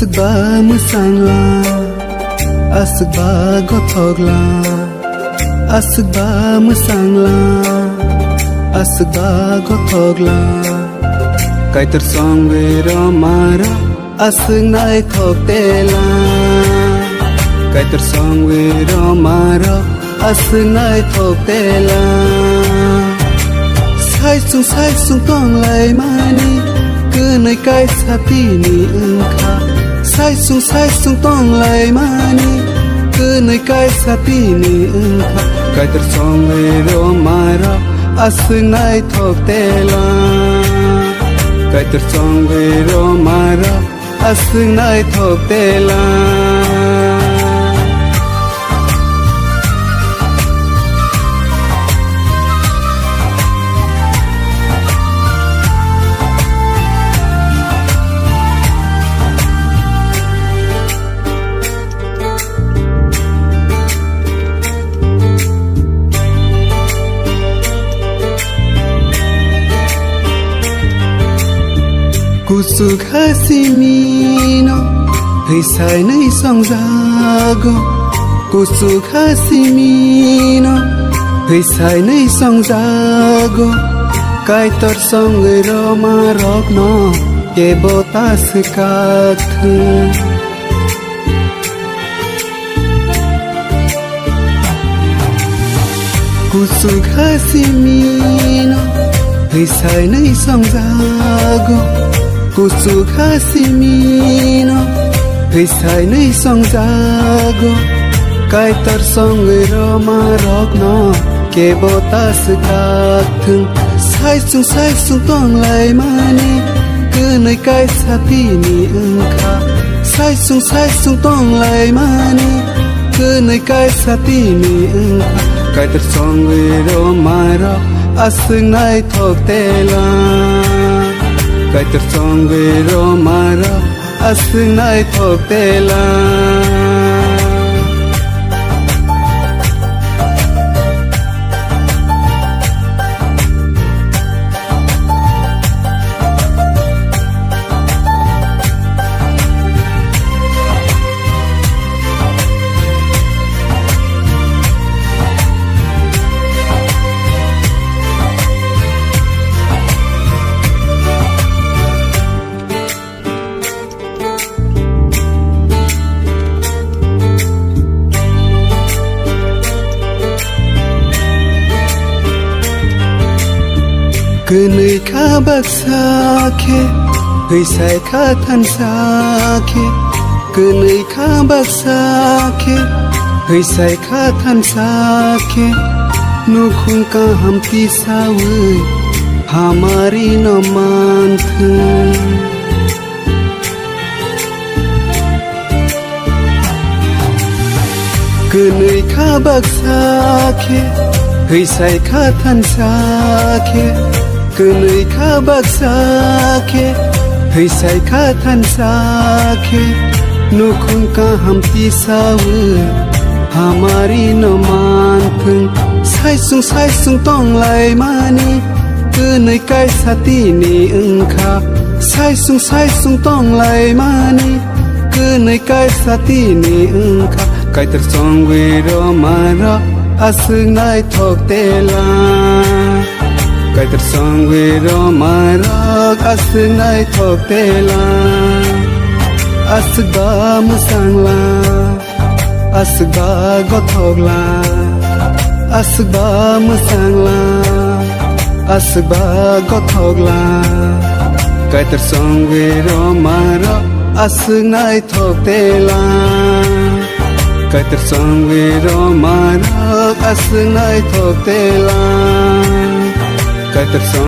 asba musangla asba gothogla asba musangla asba gothogla kaitar songwe romara asung nai thokela kaitar songwe romara asung nai thokela sai sung tong lai mani cứ nơi cái sapi ni ungkha sai sung tong lai mani cứ nơi cái sapi ni ungkha kai tar song ve ro mara asung nai thokela kai tar song ve ro mara asung nai thokela Kusu khasimino hei sai nei song jago kusu khasimino hei sai nei song jago kai tor song ro ma rok no ke botas kath kusu khasimino hei sai nei song jago kusu khasimino hei sai nei song jago kai tar song ro ma rok no ke botas kath sai sung tong lai mani cứ nơi cái sapi ni ungkha sai sung tong lai mani cứ nơi cái sapi ni ungkha kai tar song ro ma rok asung nai thokela kai tar song ve ro mara asung nai thokela cứ nơi khá bạc xa khe hơi sai khá than xa khe cứ nơi khá bạc xa khe hơi sai khá than xa khe nu khung ka ham ti sao hamari no man cứ nơi khá bạc xa khe hơi sai khá than xa khe cứ nơi khá bạc xa khe hơi sai khá than xa khe nu khung ka ham ti sao hamari no man phung sai sung tong lai mani cứ nơi cái sati ni ungkha sai sung tong lai mani cứ nơi cái sati ni ungkha kai tar song ve ro mara asung nai thokela kai tar song ve ro mara asung nai thokela asba musangla asba gothogla asba musangla asba gothogla kai tar song ve ro mara asung nai thokela kai tar song ve ro mara asung nai thokela kai tar song